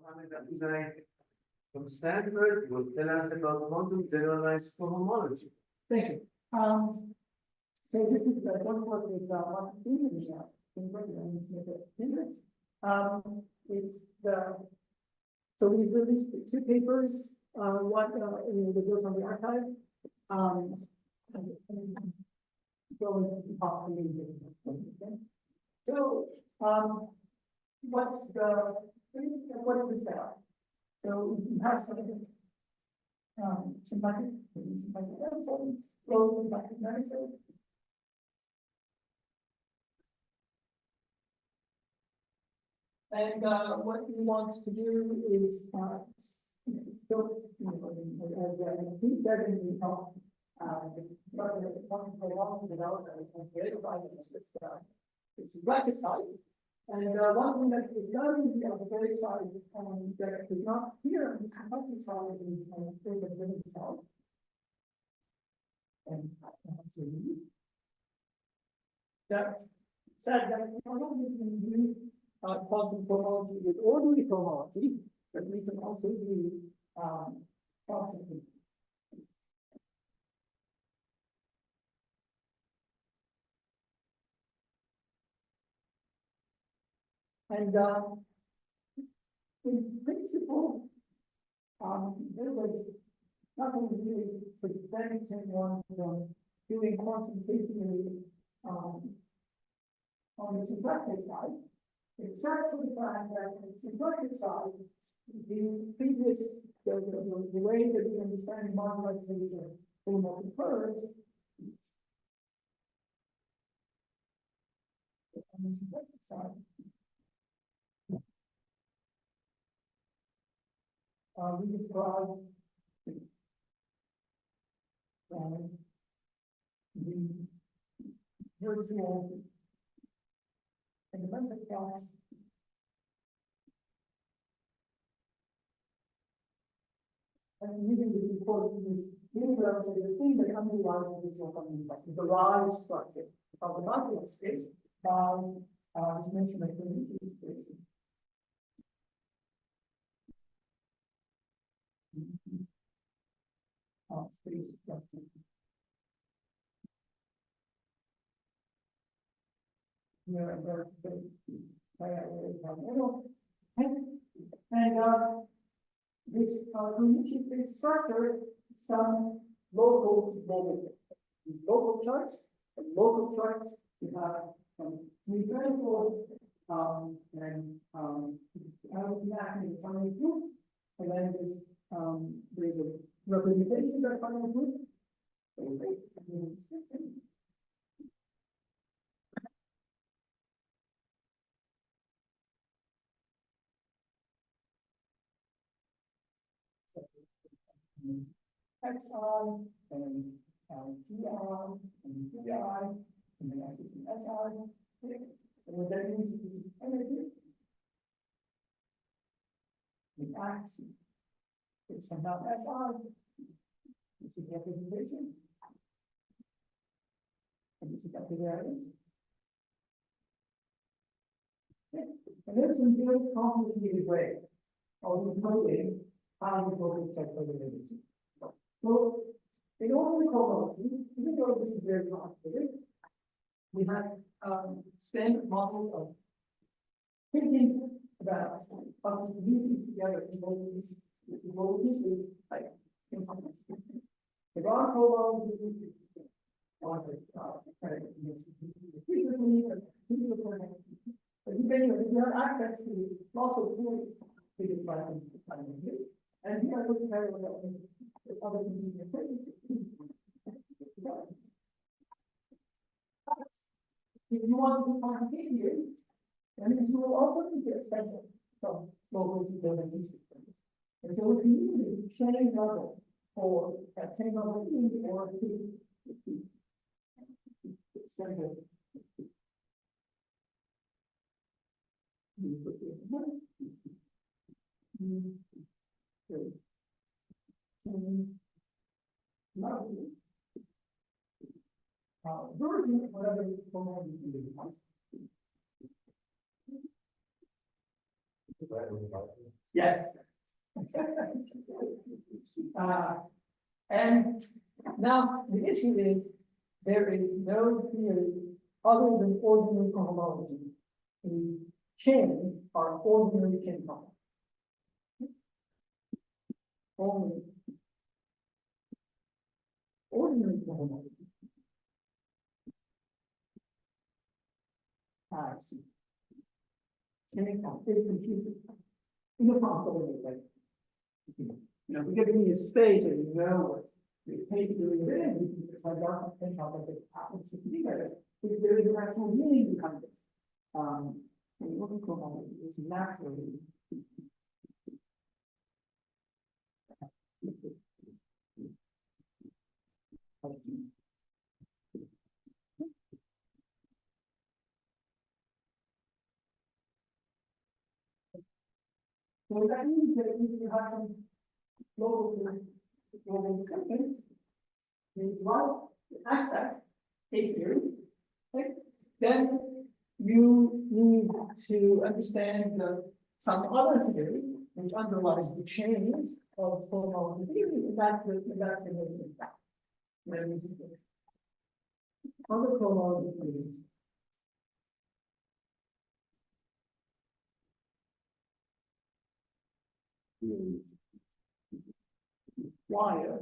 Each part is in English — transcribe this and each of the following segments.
Mohammed Abouzaid from Stanford will tell us about model generalized for homology. Thank you. So this is the one work with one image. It's the so we released two papers. One that goes on the archive. So what's the what is that? So we have some symbiotic episode, close symbiotic episode. And what we want to do is so as Pete said in the talk, it's a graphic side. And one thing that is done on the very side that is not here on the graphic side is the living side. And that said that we can do quantum homology with ordinary homology, but we can also do quantum. And in principle, there was nothing really preventing one from doing quantum theory on the symplectic side, except for the fact that on the symplectic side, the previous the way that we understand modulators and homological curves. On the symplectic side. We describe the virtual independent class and using this important this the thing that underlies the visual fundamental class, the derived structure of the multiple space by dimension of the space. Space structure. Here I'm going to say, and this cognitive structure, some local charts, we have numerical and and then this there's a representation of that final group. XI and GI and PI and then SI. And what that means is this energy. The axis. It's somehow SI. This is the representation. And this is the variance. And there's some very complicated way of encoding how you local checks are related. So, in order to homology, even though this is very complicated, we have standard model of thinking about how to move these together in both these. Like the wrong homology but if you have access to lots of tools to define and here I would carry with other things if you want to find here, then you will also need to extend from local to the systems. And so we can use chain level or a chain level E or to extend it. Version, whatever you call it, Yes. And now the issue is there is no theory other than ordinary cohomology whose chains are ordinary chain common. Only ordinary cohomology has chain count is confusing in a possible way. You know, if you give me a space and you know what the page really is, because I don't think how that happens to be there. If there is an actual meaning behind it. And what we call it is naturally. So that means that if you have some global description, you want to access a theory, okay? Then you need to understand some other theory which underlies the chains of homology theory, and that's the main fact. Other homology theories. Wire.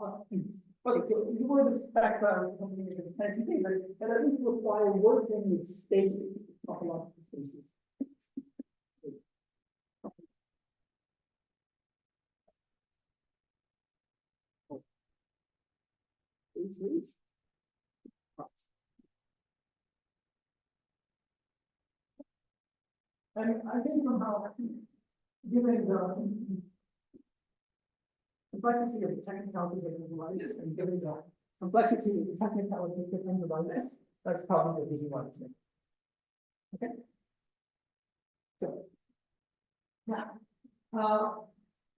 Okay, so you were the background of something that is fancy, but at least require working with spaces, topological spaces. And I think somehow, given the complexity of the technicalities that underlie this, and given the complexity of the technicalities that underlie this, that's probably the easy one to make. Okay. So now,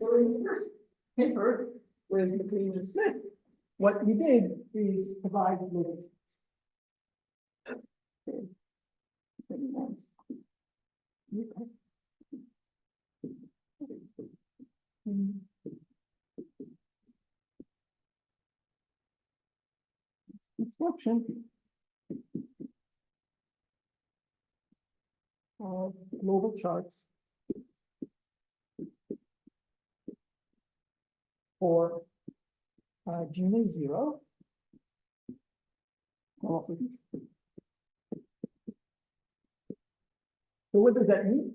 during the first paper with McLean and Smith, what we did is provide limitations. Construction of global charts for G is 0. So what does that mean?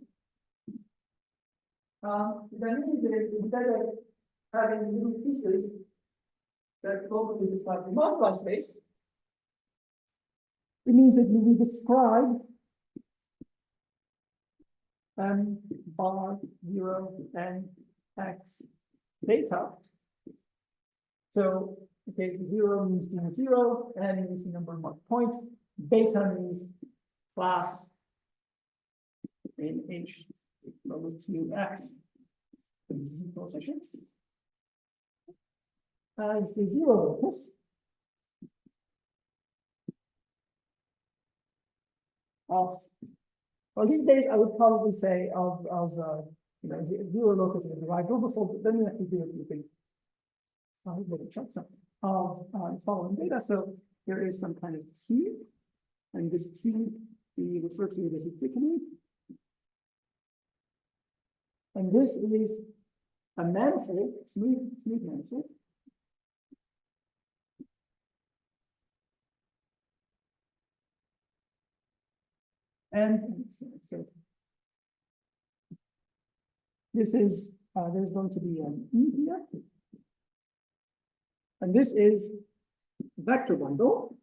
That means that instead of having little pieces that locally describe the moduli space, it means that you will describe bar 0 and x data. So, okay, 0 means 0, n means the number of points, beta means class in H equal to x z positions. As the 0 locus, of, well, these days I would probably say of you know, the 0 locus is a derived overfold, but then you have to do a few things. Of following data. So there is some kind of T, and this T we refer to it as a thickening. And this is a manifold, smooth manifold. And so this is, there's going to be an E here. And this is vector bundle.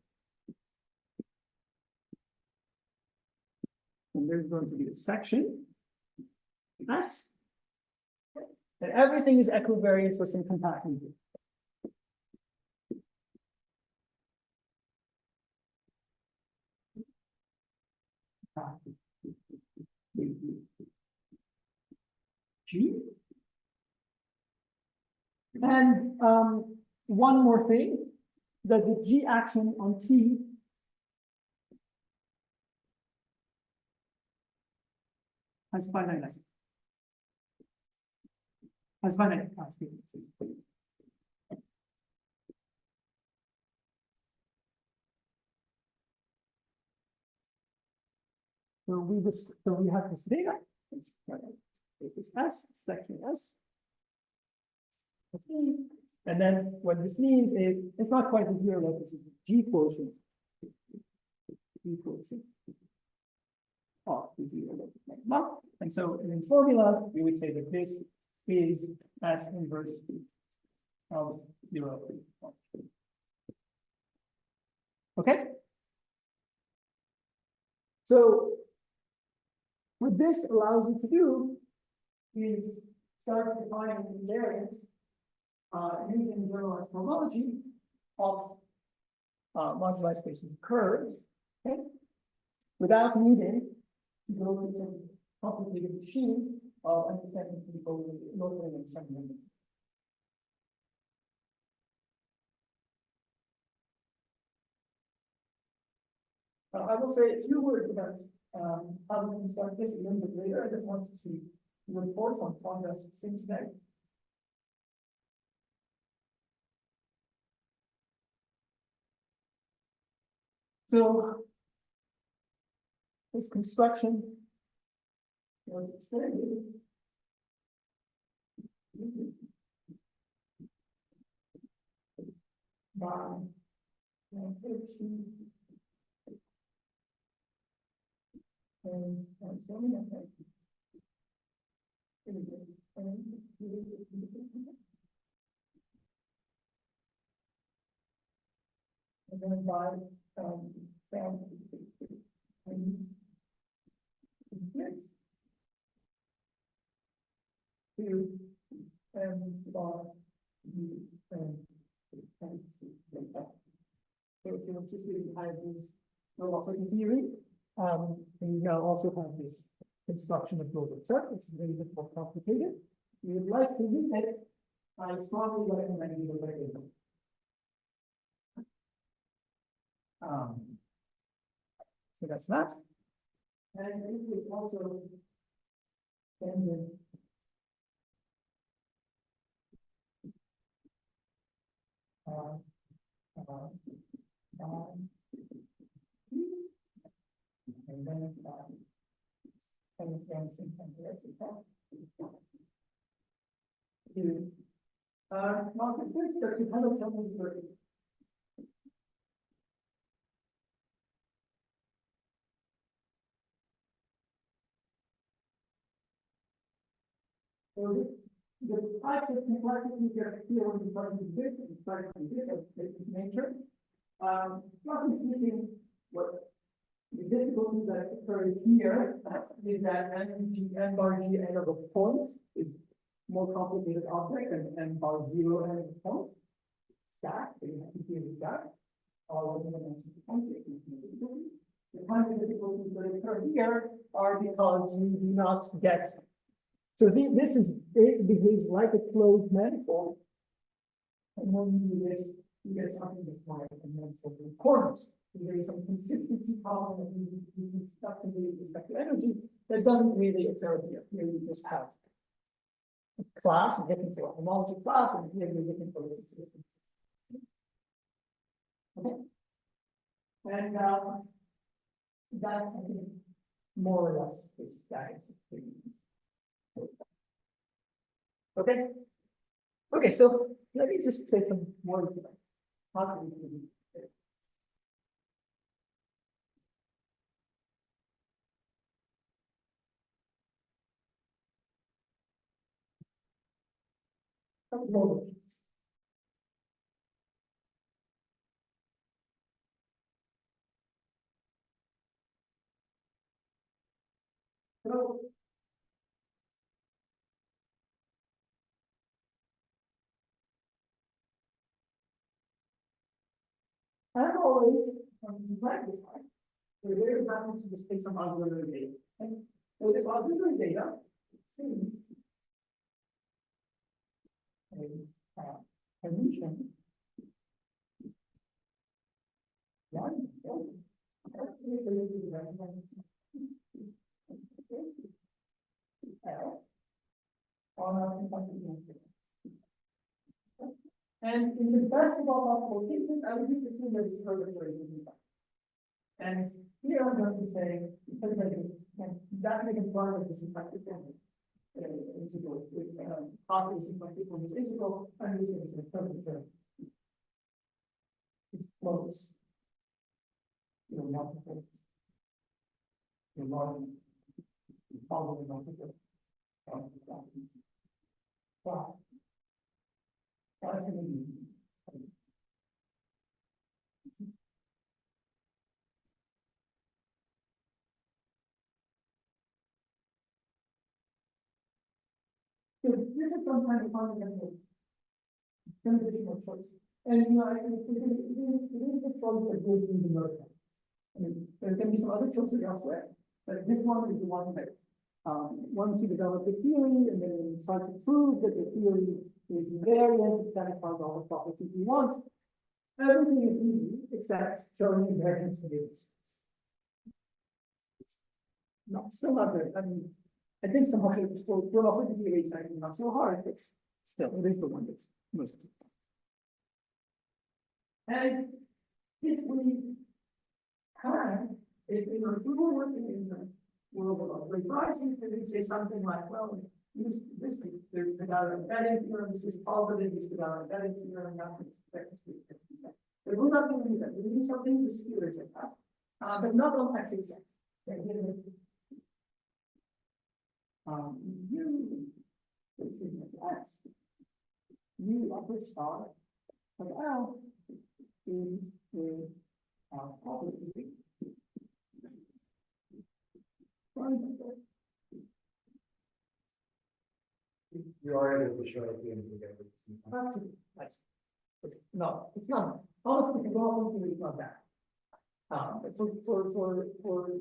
And there's going to be a section S. And everything is equivariant for some compacting group. G. And one more thing, that the G action on T has finite essence. has finite constituencies. So we have this data. It's S, section S. And then what this means is it's not quite the zero level, this is the G quotient. G quotient of the zero level. And so in formulas, we would say that this is S inverse of 0. Okay? So what this allows you to do is start defining invariants using generalized homology of moduli spaces of curves, okay? Without needing to go through some complicated machine of understanding people locally and suddenly. I will say a few words about how we can start this a little bit later. I just wanted to report on progress since then. So this construction was extended by and so many of them. And then by so if you're just really high this velocity theory, we now also have this construction of global chart, which is a little bit more complicated. We would like to use it. I strongly recommend you look at it. So that's that. And it would also send in and then Marcus says that you have a trouble with so the types of complexities that appear when you start with this and start with this of nature. Roughly speaking, what the difficulty that occurs here is that n bar g n of a point is more complicated object than n bar 0 n of a point. Stack, so you have to deal with that. All of them the kind of difficulties that occur here are because we do not get. So this is it behaves like a closed manifold. And when you do this, you get something that's like a manifold in corners. There is some consistency problem that you construct with respect to energy that doesn't really occur here. Here you just have a class, you get into a homology class, and here you're looking for the consistency. Okay. And that's, I think, more or less the status of things. Okay. Okay, so let me just say some words about how do we do it. So as always, in practice, we're very happy to display some auxiliary data. And with this auxiliary data, a region. on our symplectic matrix. And in the best of all possible cases, I would just assume that it's purgatory. And here I'm going to say, because that may imply that the symplectic integral with positive symplectic form is integral, and this is a purgatory. It flows. Multiple. Multiple. Following multiple. Wow. That's going to be. So this is some kind of fundamental conditional choice. And you know, it is the choice that goes in the murder. I mean, there can be some other choices elsewhere, but this one is the one that once you develop the theory and then you try to prove that the theory is invariant, it satisfies all the properties you want. Everything is easy except showing invariance of it. No, still not good. I mean, I think some of it for probability rates are not so hard, but still, it is the one that's most of the time. And if we if we were working in the world of great rising, then we'd say something like, well, there's without embedding theorem, this is positive, this without embedding theorem, nothing. But we're not going to do that. We're going to do something disputed like that, but not on X exact. U upper star of L is the property. You are able to show at the end of the day. No, it's not. Honestly, the problem is not that. But for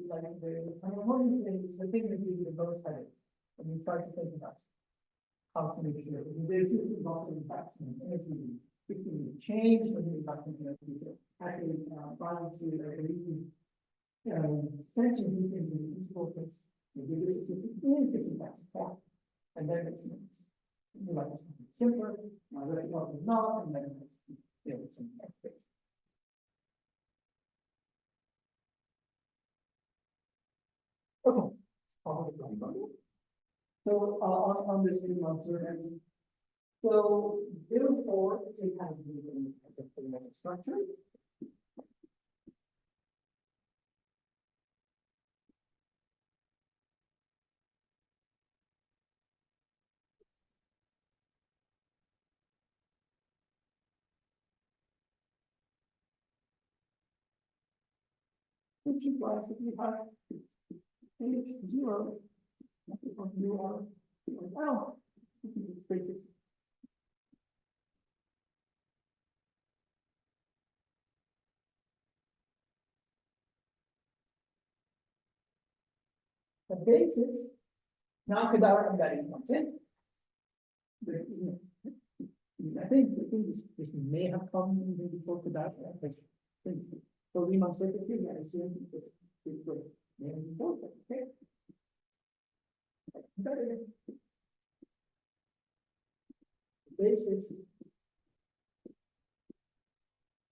like the harmonic things, the thing that gives you the most headaches when you try to think about how to make sure there's this lots of impact in energy. This is change when you impact in energy. Actually, trying to essentially do things in each focus. Maybe this is its impact, and then it's like simpler. My repertoire is not, and then it's some expectation. Okay. So on this new observance, so therefore it has been as a fundamental structure. Which implies that we have H0, you are L, spaces. The basis, now Kadar embedding comes in. I think this may have come even before Kadar, because for Riemann surfaces, I assume it was maybe before, okay. Basis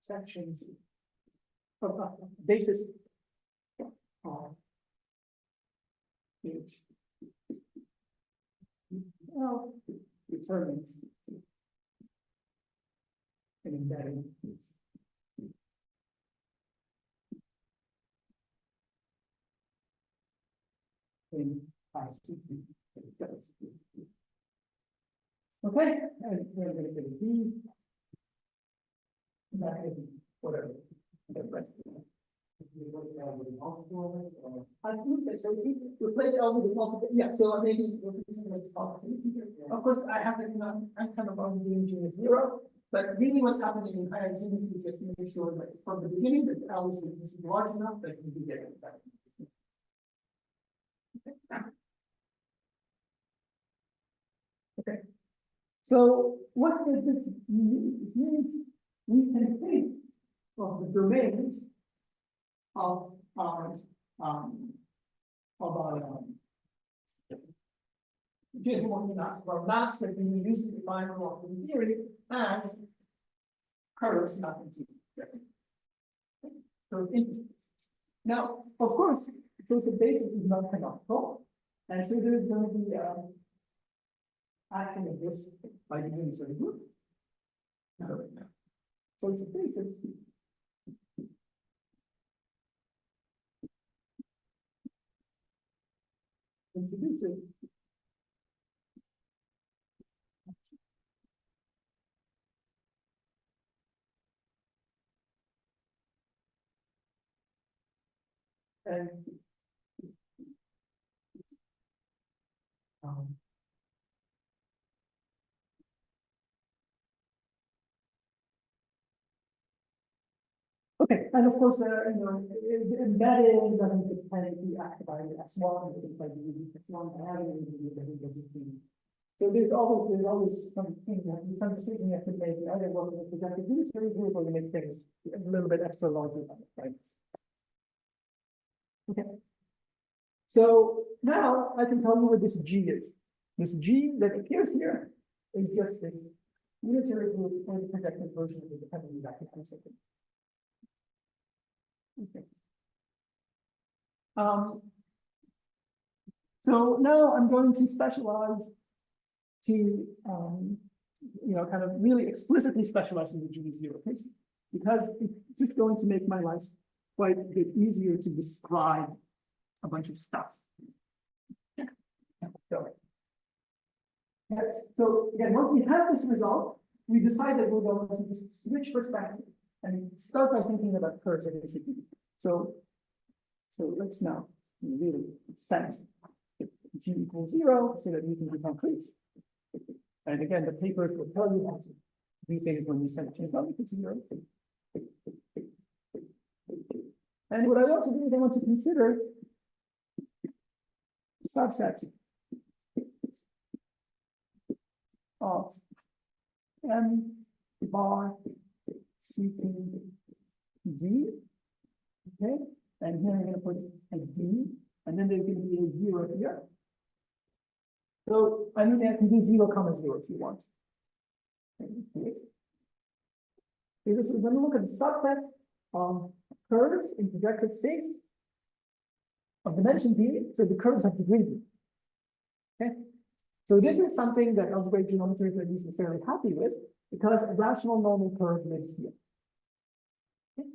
sections of basis of H L determines an embedding in ICP. Okay, and we're going to get a B. That is whatever. I think that so if you replace L with multiple, yeah, so maybe of course I have to I'm kind of on the G 0, but really what's happening in higher G is we just make sure that from the beginning that L is large enough that we can get it back. Okay. So what does this mean? This means we can think of the domains of our homological maps, or maps that can be used to define homological theory as curves mapping to those integers. Now, of course, implicit basis is not canonical, and so there's going to be acting of this by the units of the group. Implicit basis. Introducing and okay, and of course, embedded doesn't depend be activated as one, it's like S1 having. So there's always something, some decision you have to make, either work with the projected unitary group or you make things a little bit extra larger, right? Okay. So now I can tell you what this G is. This G that appears here is just this unitary group or the projected version of the dependent exactly concept. Okay. So now I'm going to specialize to, kind of really explicitly specialize in the G0 case, because it's just going to make my life quite a bit easier to describe a bunch of stuff. So again, once we have this result, we decide that we're going to just switch perspective and start by thinking about curves at ACP. So let's now really set G equals 0 so that we can be concrete. And again, the papers will tell you how to do things when you set change value to 0. And what I want to do is I want to consider subsets of M bar CP D. Okay, and here I'm going to put a D, and then there's going to be a 0 here. So I mean, I can do 0, 0 if you want. Okay, this is when we look at the subset of curves in projective space of dimension D, so the curves have degree D. Okay, so this is something that algebraic geometers are usually fairly happy with, because a rational normal curve lives here. Okay.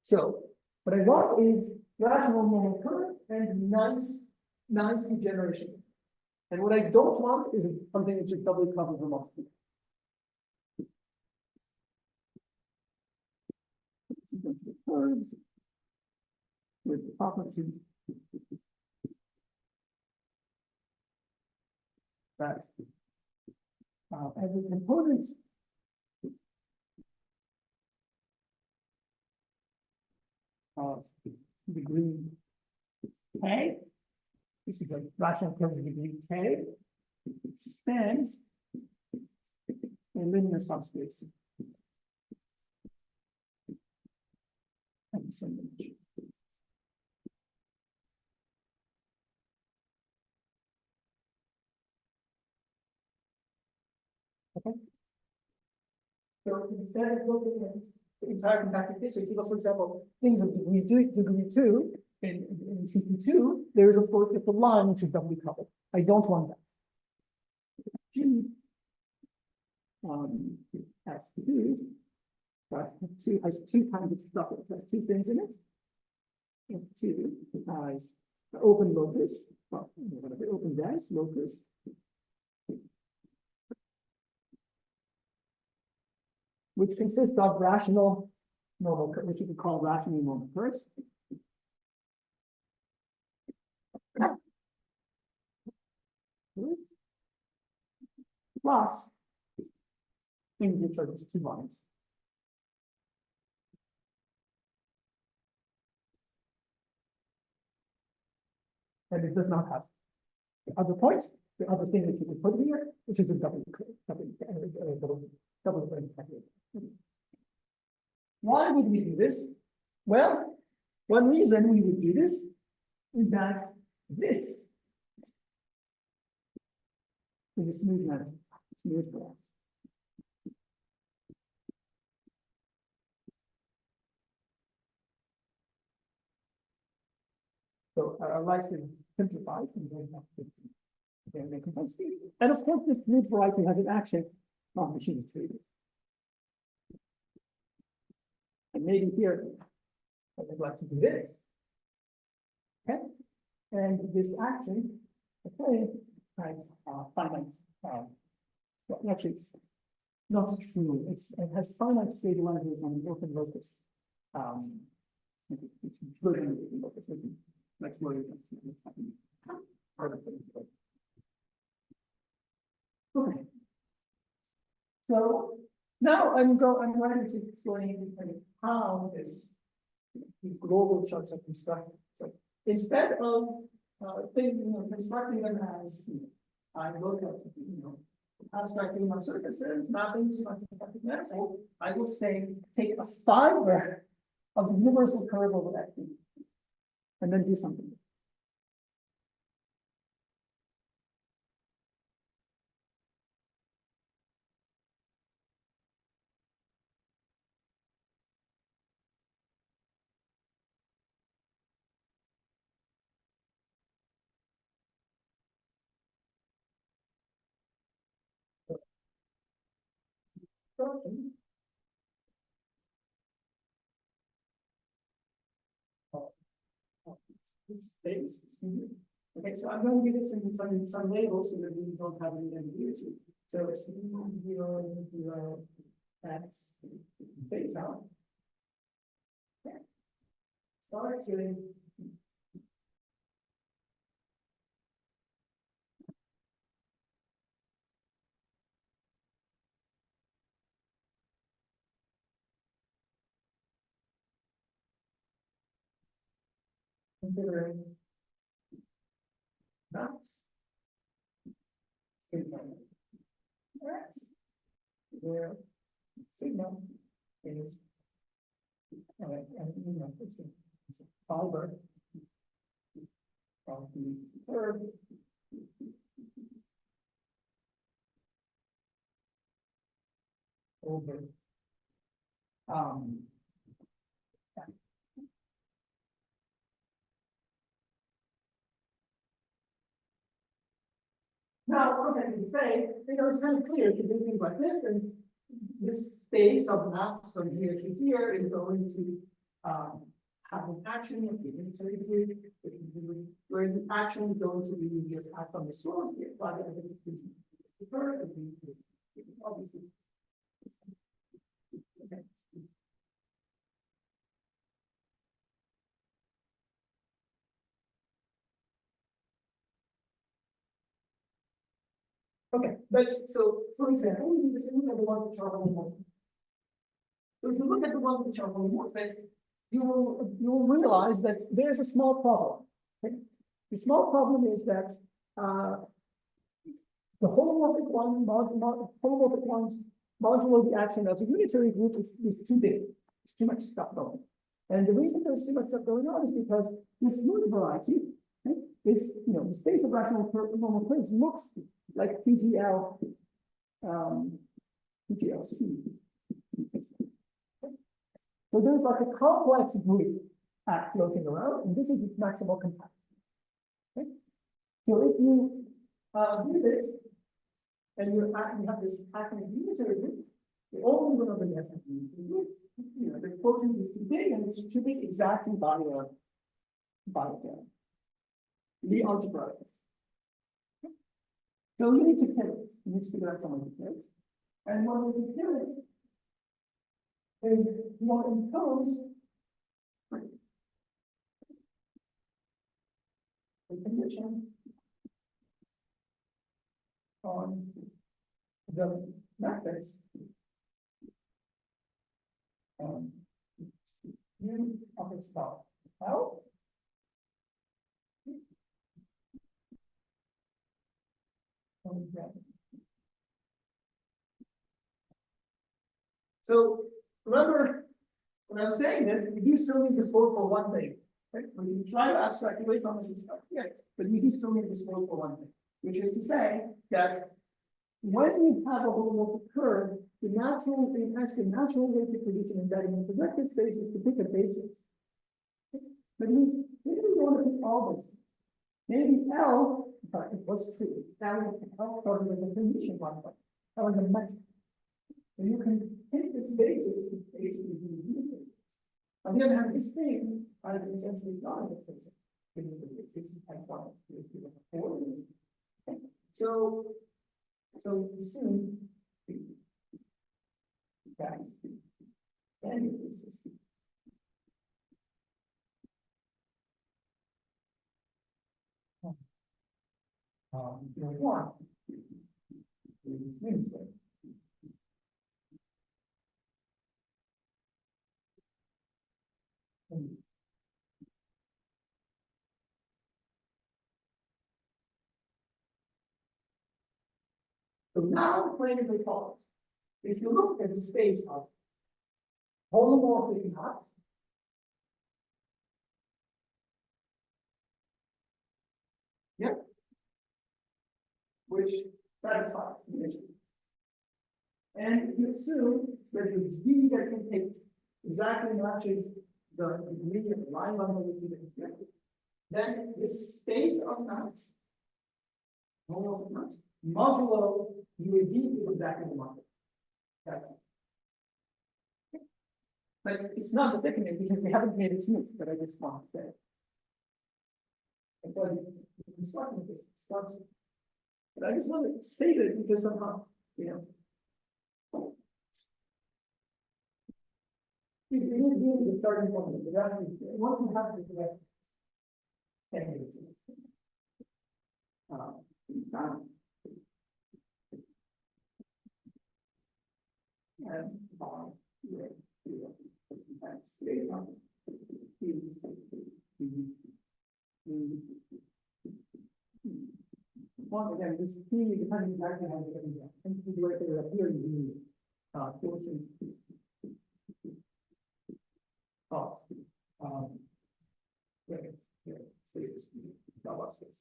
So what I want is rational normal curve and nice degeneration. And what I don't want is something which is doubly covered velocity. Curves with the property that every component of degree K, this is a rational curve of degree K, spans a linear subspace. And some dimension. Okay. So instead of looking at the entire compacted case, so if you look, for example, things of degree 2 in CP2, there is of course just a line which is doubly coupled. I don't want that. G S2 has two kinds of stuff. It has two things in it. F2 has the open locus, well, the open dense locus. Which consists of rational normal, which you could call rational normal curves. Plus things which are just two lines. And it does not have the other point, the other thing that you can put here, which is a double. Why would we do this? Well, one reason we would do this is that this is a smooth matter, smooth glass. So I'd like to simplify and then have to make complexity. And of course, this smooth variety has an action on machine 3D. And maybe here, I'd like to do this. Okay, and this action, okay, has finite. Well, actually, it's not true. It has finite stabilizers on an open locus. It's good on the open locus. Like more than okay. So now I'm ready to explain how these global charts are constructed. So instead of constructing them as I look at abstracting my surfaces, mapping to my constructed manifold, I will say take a fiber of the universal curve over that thing, and then do something. Space. Okay, so I'm going to give it some labels so that we don't have any ambiguity. So it's 0, 0, X, phase out. Okay. Start doing. Considering maps. Sigma X, where sigma is it's a fiber of the curve over now, what I can say, it's kind of clear to do things like this, and this space of maps from here to here is going to have an action of the unitary group, where the action is going to be just act on the source here, rather than the curve of the obviously. Okay. Okay, but so for example, we just look at the ones which are homomorphic. So if you look at the ones which are homomorphic, you will realize that there is a small problem. Okay? The small problem is that the homomorphic one, homomorphic ones modulo the action of the unitary group is too big. It's too much stuff going. And the reason there's too much stuff going on is because this smooth variety, okay, is the space of rational normal curves looks like PGLC. So there's like a complex group floating around, and this is its maximal compact. Okay? So if you do this, and you have this acting unitary group, the only one of the unitary group, the quotient is too big, and it's too big exactly by the algebra. Okay? So you need to kill it. You need to figure out some way to kill it. And one way to kill it is you want to impose a condition on the matrix U of its dot L. So remember, when I'm saying this, you do still need this word for one thing. Right? When you try to abstract away from this and stuff, yeah, but you do still need this word for one thing, which is to say that when you have a homomorphic curve, the natural way to produce an embedding in projective space is to pick a basis. But maybe we don't want to pick all this. Maybe L, but it was true. L started with a condition one, but that was a metric. And you can pick this basis and basically do the. On the other hand, this thing, I is essentially not a person. So soon, guys, and basis. One. So now the claim is as follows. If you look at the space of homomorphic knots, which satisfies the issue. And if you assume that the V that you take exactly matches the degree of the line vulnerability that you get, then this space of knots, homomorphic knots, modulo UAD is exactly the market. That's it. But it's not the thickening because we haven't made it smooth, but I just want to say. But the construction of this starts. But I just want to say that because somehow, it is really the starting point. The rest is, once you have the rest, once again, this key depends exactly how it's going to and the way they appear in the portions. Spaces, not space.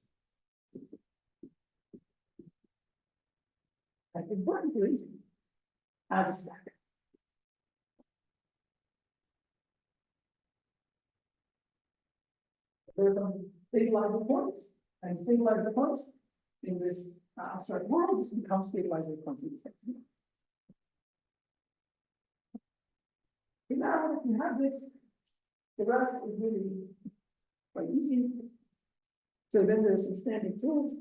And importantly, as a stack. There are some stabilizer points, and stabilizer points in this abstract world just become stabilizer points. Now, if you have this, the rest is really quite easy. So then there's some standing tools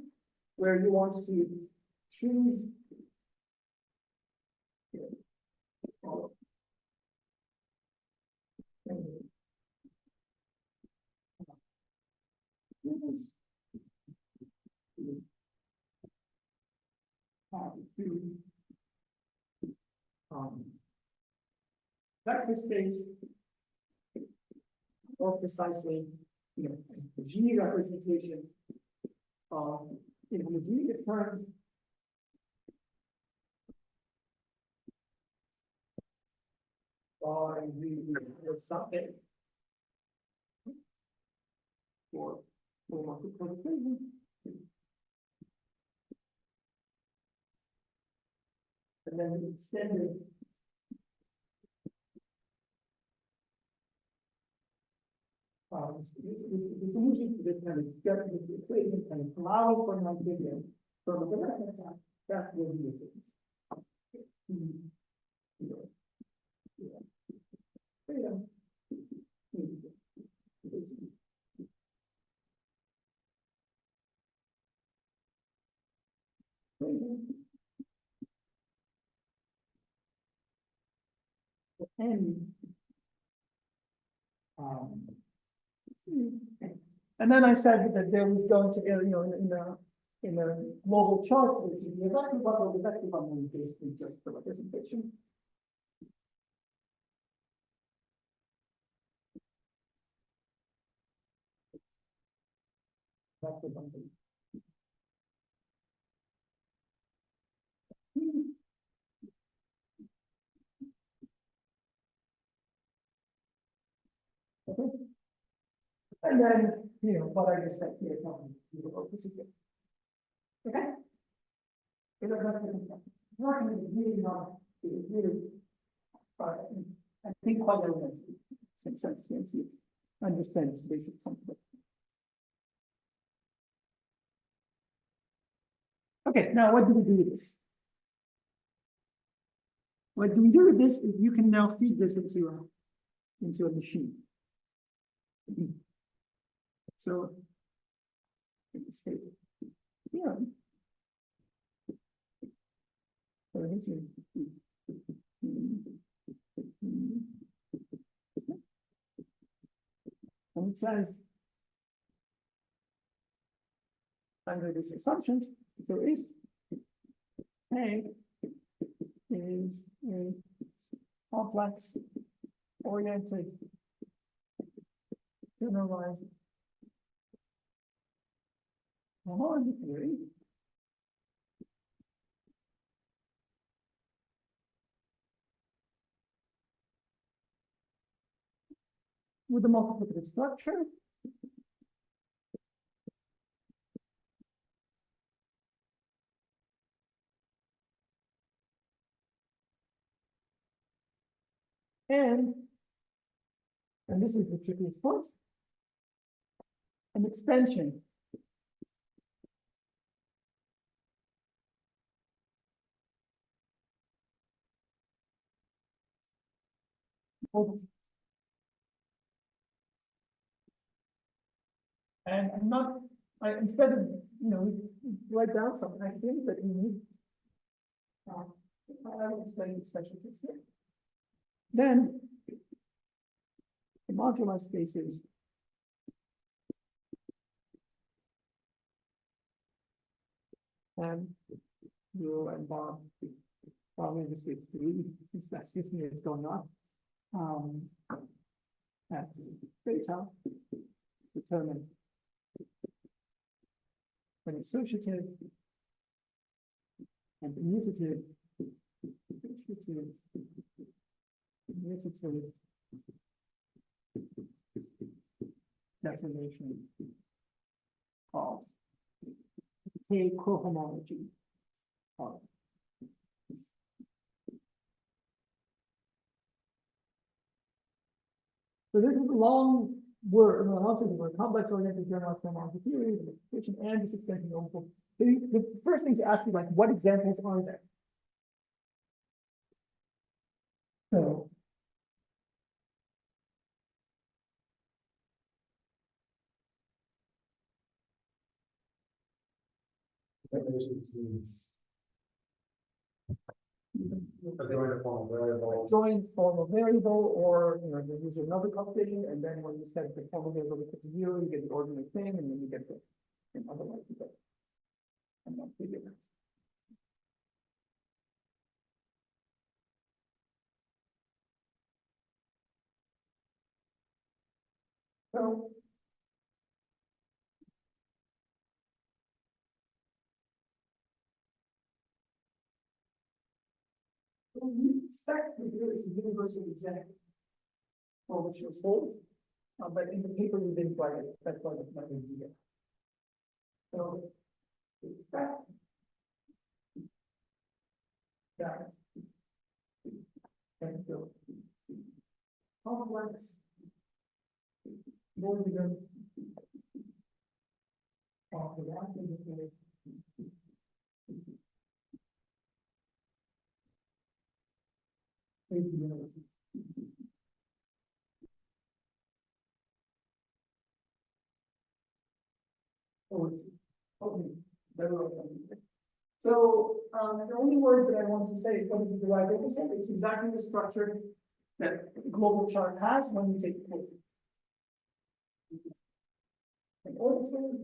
where you want to choose. Vector space, or precisely, the G representation of homogeneous terms. Or something for and then extended the solution to this kind of equation kind of allowing for an amphibian from the left hand side, that will be the case. And then I said that there was going to be, in a global chart, which is the effective bundle. The effective bundle is basically just the representation. Effective bundle. Okay. And then, what I just said here, this is good. Okay. It's not going to be really not, it's really, I think quite elementary, since you understand its basic concept. Okay, now what do we do with this? What do we do with this is you can now feed this into a machine. So, yeah. So this is, and it says, under these assumptions, so if A is a complex oriented generalized homology theory, with a multiplicative structure, and this is the trickiest point, an extension and I'm not, instead of, write down some axioms that we need, I will explain the special case here. Then, the moduli spaces and you and Bob probably in this case 3, since that's 15 years going on. That's data determine an associative and commutative definition of a cohomology of this. So this is a long word, also the word complex oriented generalized homology theory, the expression, and this extension of the first thing to ask you, like, what examples are there? So join formal variable, or you use another copy, and then when you set the formal variable to 0, you get the ordinary thing, and then you get the otherwise you get. I'm not figuring it. So we expect to do is a universal exact for which was hold, but in the paper we didn't write it. That's why it's not in here. So we expect that and so complex monism of the reacting is so the only word that I want to say is what is the derived data set? It's exactly the structure that the global chart has when you take the course. In order to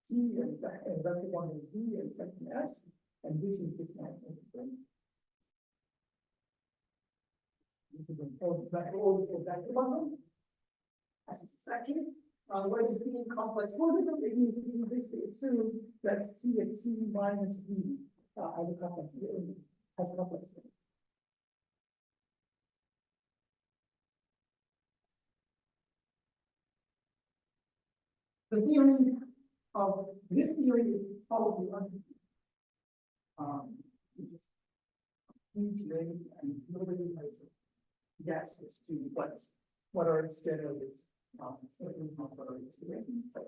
T and vector 1 and D and second S, and this is the vector bundle as a section. What is being complex monism? It means we basically assume that T and T minus B as a complex monism. The theory of this theory is probably which is huge ring and nobody has guessed as to what are its generators. Certainly not what are its directions, but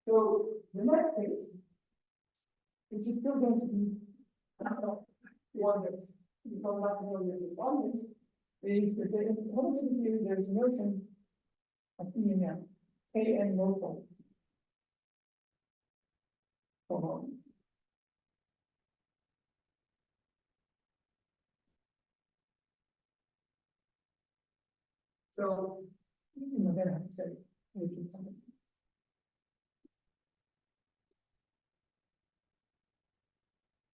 so the next case, which is still going to be one that's become not familiar with volumes, is that in the homological theory there's a notion of EMM, AN local hormone. So, then I have to say, something.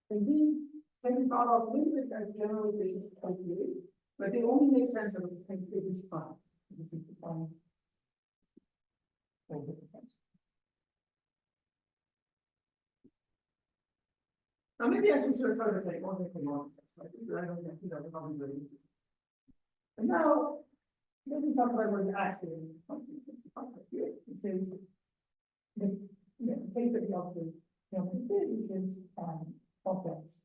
And these can be thought of a little bit as generalizations of theory, but they only make sense of a figures fine. Now maybe I should start to take one thing on. I don't think that probably really. And now let me talk about what actually it says this take the of the which is complex.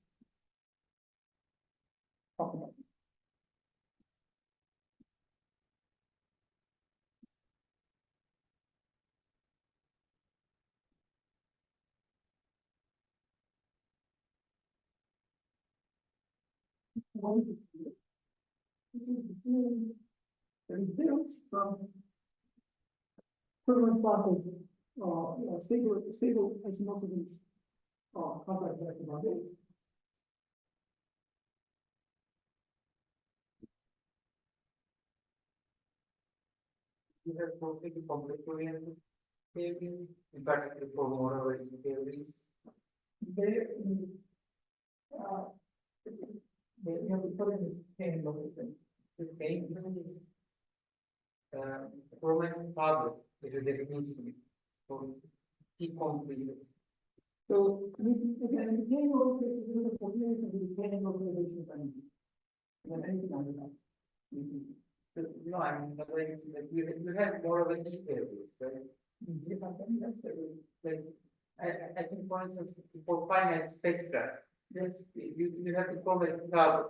That is built from equivalent responses, stable isomorphisms, complex electromagnetic. You have mostly complex oriented theory, in particular for moral theories. They have to put in this chain location. The same thing is Roman father is a definition for key completed. So again, the chain location is the formulation of the chain localization of energy. And anything under that. No, I mean, the way you have more of a detail, right? Like, I think, for instance, for finite spectra, you have to probably have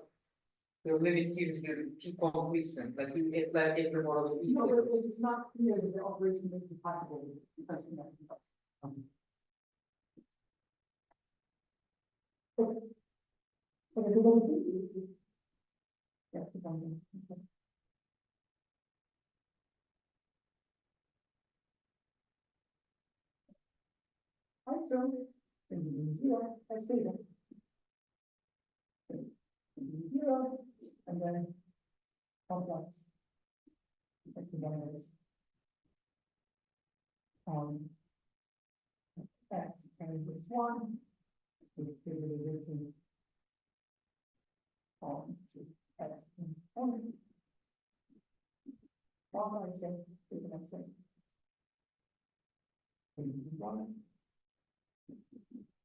the limit gives you key completion, like you get like every more of a No, but it's not clear that the operation may be possible because you have so, zero, I say that. Zero, and then complex. X, and this one, to X and one. I say, to the next one.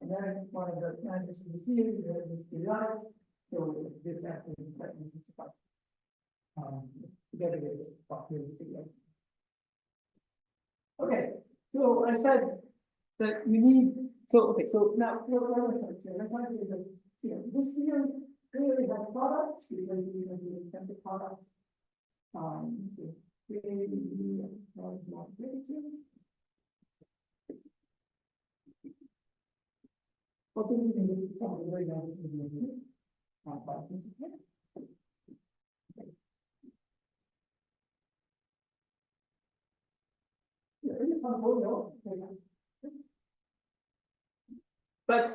And then one of the magics of the series is periodic, so this actually is like this is together with the okay, so I said that you need so now what I'm trying to say, that this series clearly has products because you have the expensive products. What do you think some of the very nice things but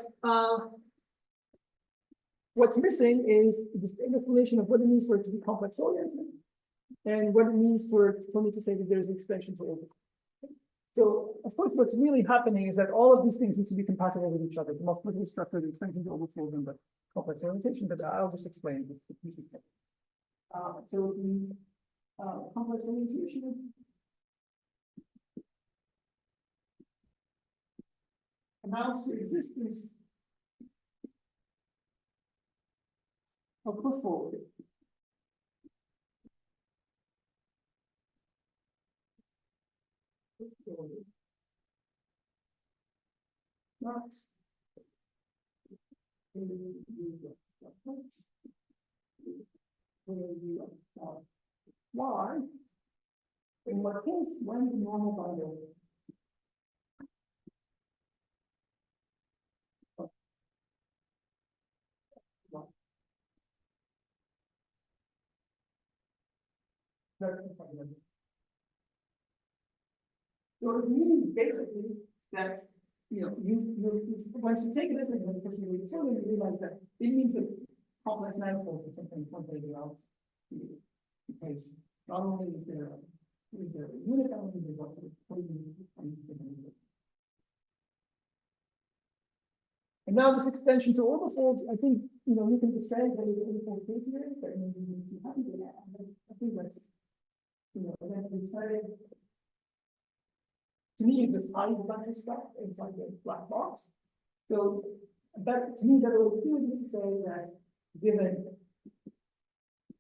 what's missing is this explanation of what it means for it to be complex oriented and what it means for me to say that there's an extension to order. So, of course, what's really happening is that all of these things need to be compatible with each other. The multiplicative structure, the extension to overfold, and the complex orientation, but I'll just explain it. So the complex orientation amounts to existence of push forward. Marks Y, in what case, when the normal bundle so it means basically that, once you take this and then you totally realize that it means that complex manifold is something else. Because not only is there a unit element, there's also a unit. And now this extension to overfolds, I think, you can just say that it's overfold case here, but maybe you haven't done that. I think that's, then we started. To me, this high bunch of stuff inside the black box. So, but to me, that would do is to say that given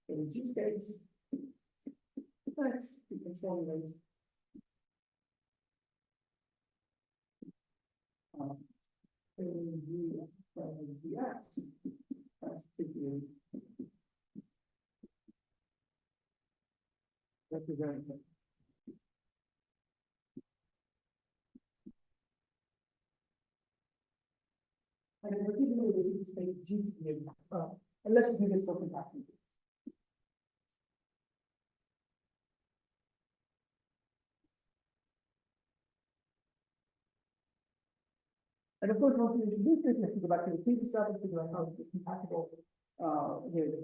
in G states, X, we can formulate dx as to be representative. And in particular, we need to take G to be and let's do this for compaction. And of course, once we introduce this, we have to go back to the previous stuff and figure out how it's compatible with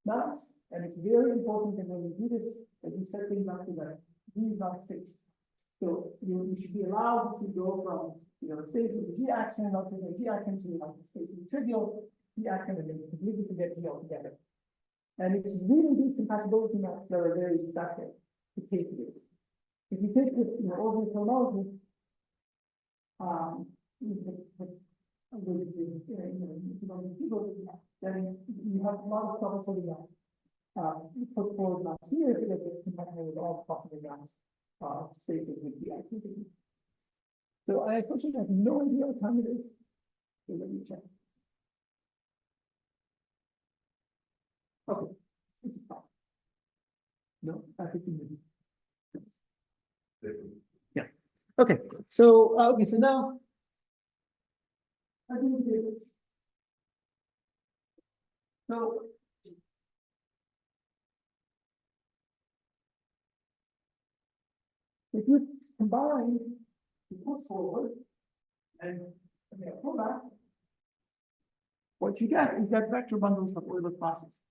maps. And it's very important that when we do this, that we set things up to that G is not fixed. So you should be allowed to go from states of the G action or to the G action to the states of the trivial G action, and then completely forget G altogether. And it's really these compatibility maps that are very static to take with. If you take this ordinary homology, then you have a lot of trouble sorting out. Put forward maps here so that it's compatible with all possible maps, spaces with the activity. So I unfortunately have no idea what time it is. So let me check. Okay. No, I think we yeah. Okay. So okay. So now I think we do this. So if you combine the push forward and pull back, what you get is that vector bundles of Euler classes.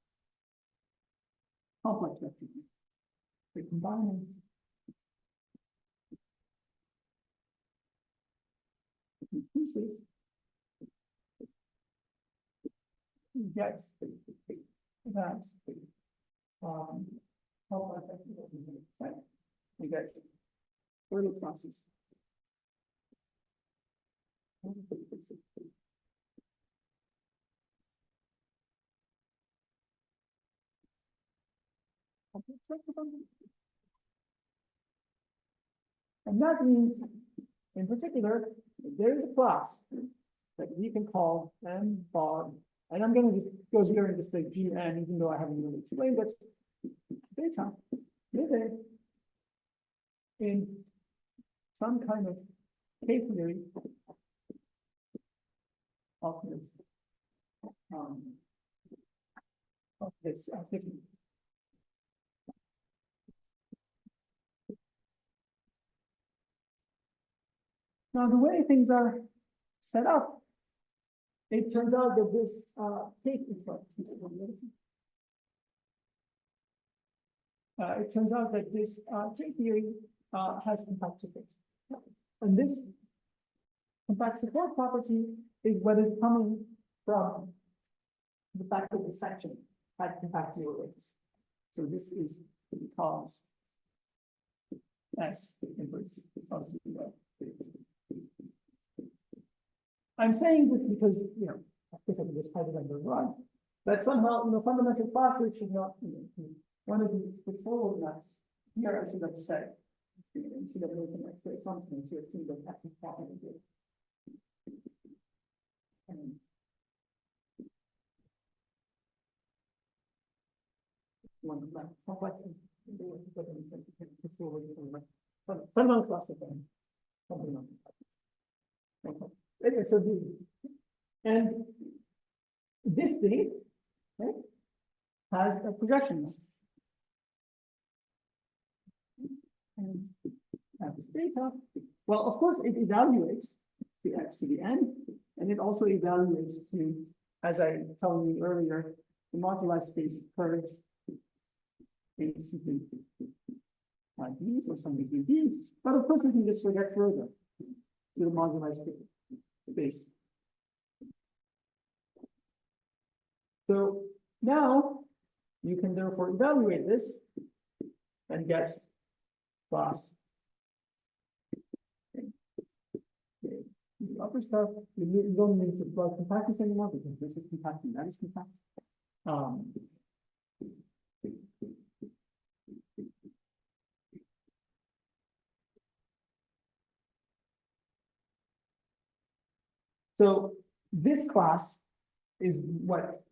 Complex vector. They combine these pieces. You get that complex vector. You get Euler classes. And that means, in particular, there is a class that we can call M bar, and I'm going to just go here and just say Gn, even though I haven't really explained that data living in some kind of K-theory of this activity. Now, the way things are set up, it turns out that this it turns out that this K-theory has compact support. And this compact support property is what is coming from the fact that the section had compact zero rates. So this is because S inverse of zero. I'm saying this because, I think I can just type it under run, but somehow, fundamental classes should not, one of the forward maps here, I should have said, you should have made some extra assumptions here, see that that's important here. one left, somewhat, fundamental philosophy, something like that. Okay. Anyway, so and this thing, right, has a projection. And this data, well, of course, it evaluates the x to the n, and it also evaluates to, as I told you earlier, the moduli space curves basically these or some degree these, but of course we can just project further to the moduli space. So now you can therefore evaluate this and get class. The upper stuff, you don't need to plug compactness anymore because this is compact and that is compact. So this class is what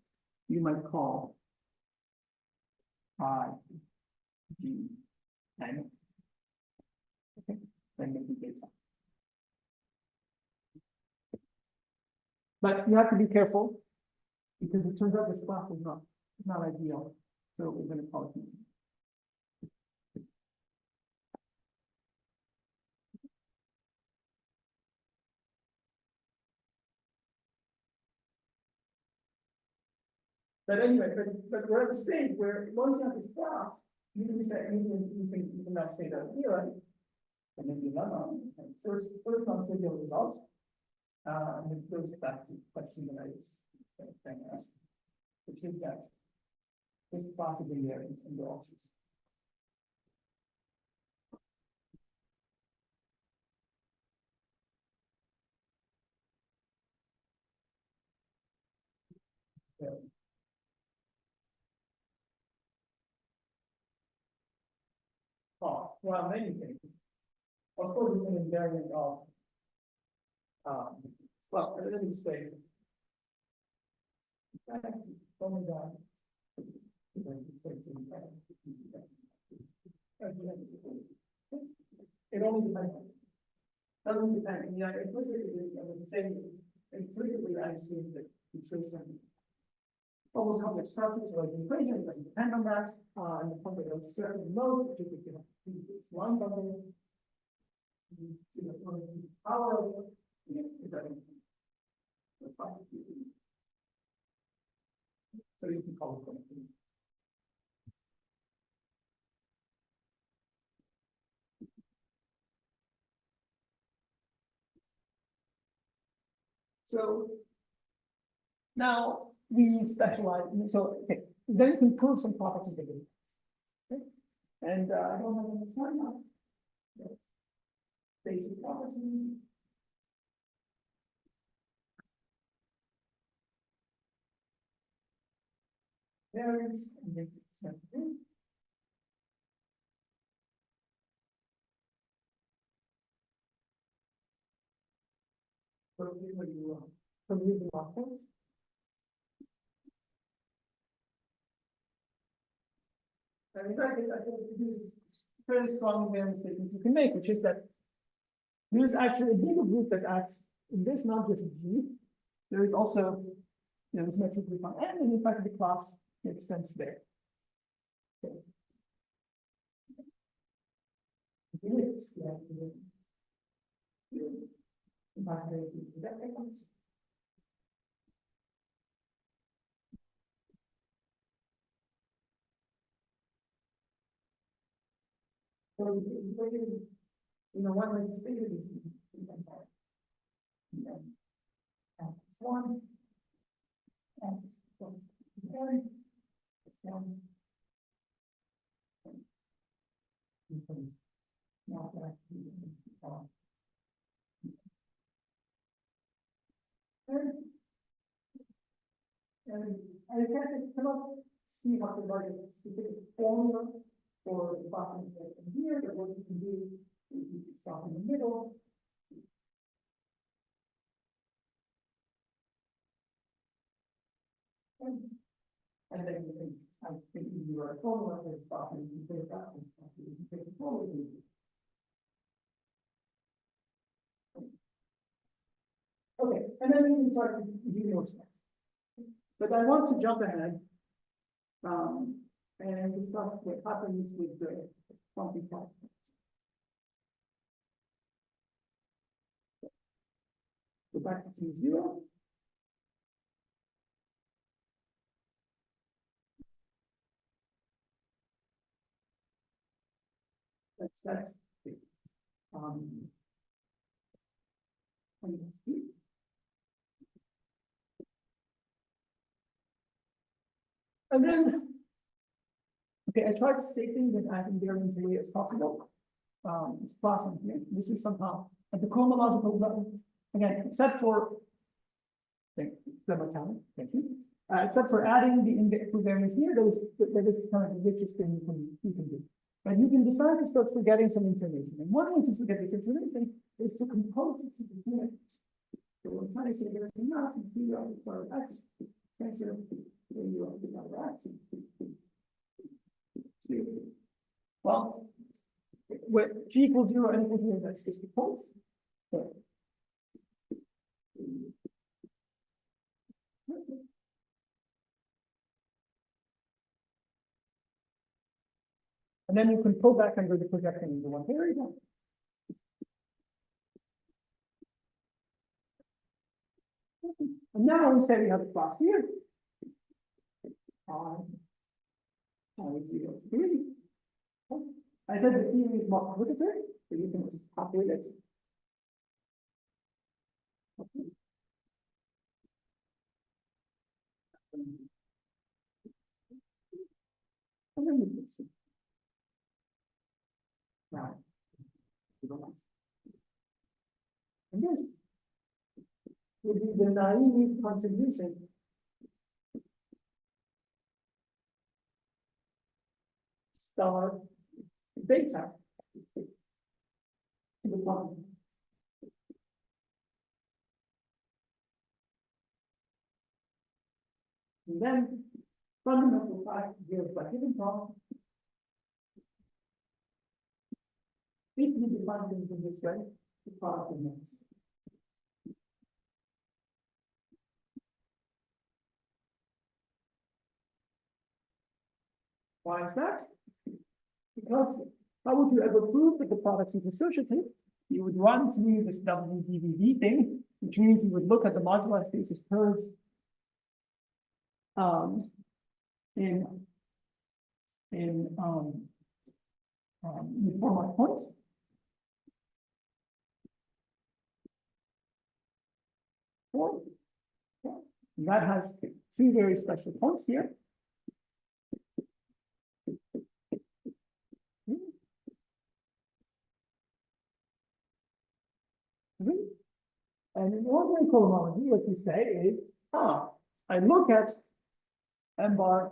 you might call G n. Okay, then maybe data. But you have to be careful because it turns out this class is not ideal. So we're going to call it. But anyway, but we're at the stage where once you have this class, you can say you can now say that here, and then you run first non-trivial results. And it goes back to the question that I was trying to ask, which is that this class is in there in the options. Oh, well, many things. Of course, we can invariant of well, let me say only that it only depends. Doesn't depend. Yeah, implicitly, I was saying implicitly, I assume that the some almost complex structures like the equation, it doesn't depend on that. And the point that there's certain mode, which is this one bundle, power of it doesn't. So you can call it connectivity. So now we specialize. So okay, then you can prove some properties of it. Okay? And I don't have any time now. Basic properties. Varies and then so what do you want? From using options. And in fact, I think this is fairly strong invariant statement you can make, which is that there is actually a bigger group that acts in this, not just G. There is also, this metric group on N, and in fact, the class makes sense there. Okay. So, one way to figure this one, X plus one, not that. And I cannot see what the right specific formula for the button here, but what you can do is you can stop in the middle. And then you can, I think you are a formula for this property, you can take that one, you can take the formula. Okay, and then we can try to do more stuff. But I want to jump ahead and discuss what happens with the quantum part. Go back to T0. That's and then, okay, I try to state things in as invariant way as possible. It's possible here. This is somehow at the cosmological level, again, except for thank you. Except for adding the invariance here, that is kind of the richest thing you can do. But you can decide to start forgetting some information. And one way to forget this information is to compose it to the unit. So we're trying to say there's enough d of x, tensor of x. Well, with g equals 0 and equals 0, that's just the point. So, and then you can pull back under the projection into one area. And now we say we have a class here. I said the theory is more complicated, so you can just calculate it. Okay. And then we just now, and this would be the naive contribution star beta to the one. And then fundamental fact gives by given problem. If we define things in this way, the product remains. Why is that? Because how would you ever prove that the product is associative? You would run through this WDVV thing, which means you would look at the moduli spaces curves in uniform points. That has two very special points here. And in ordinary cohomology, what you say is, I look at m bar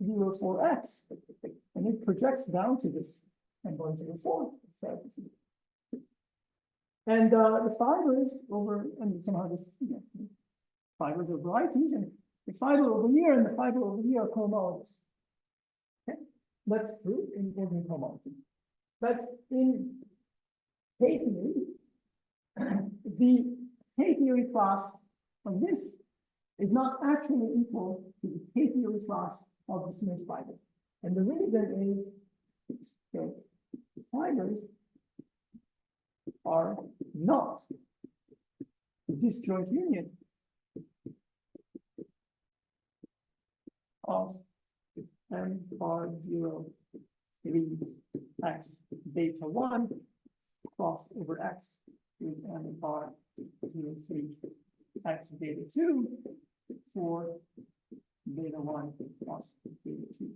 0 for x, and it projects down to this m bar 0 4. And the fibers over, and somehow this, fibers are varieties, and the fiber over here and the fiber over here are cohomologous. Okay, that's true in ordinary cohomology. But in K-theory, the K-theory class of this is not actually equal to the K-theory class of the smooth fiber. And the reason is the fibers are not the disjoint union of m bar 0 3 x beta 1 crossed over x with m bar 0 3 x beta 2 for beta 1 plus beta 2.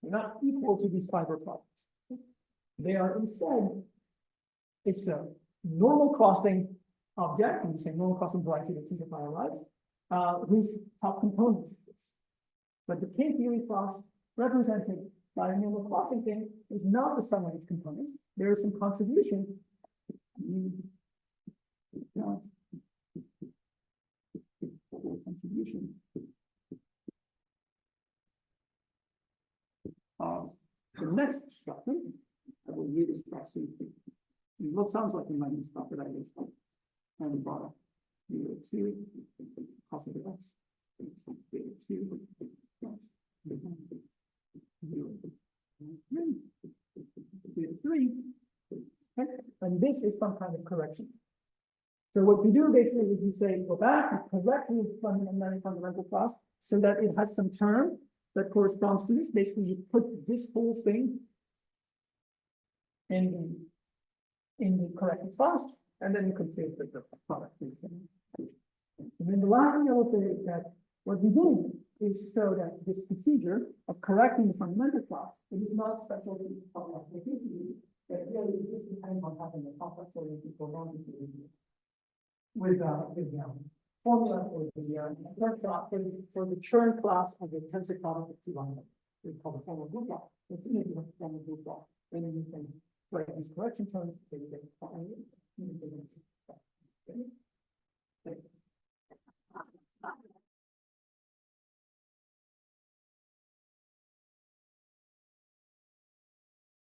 They're not equal to these fiber products. They are instead, it's a normal crossing object, and we say normal crossing variety that simplify our lives, whose top component is this. But the K-theory class represented by a normal crossing thing is not the sum of its components. There is some contribution. Contribution the next structure, I will read this stuff so you can, it looks, sounds like you might need stuff that I just and the bottom. 0, 2, positive x, 0, 2, plus 0, 3. Okay, and this is some kind of correction. So what we do basically is we say go back and correct the fundamental class so that it has some term that corresponds to this. Basically, you put this whole thing in the corrected class, and then you can say that the product is. And then the last thing I will say is that what we did is show that this procedure of correcting the fundamental class, it is not special complex that really is depending on having a complex oriented programming with formula for the churn class of the tensor product of two lines. It's called the formal group law. It's in the formal group law. Then you can write these correction terms.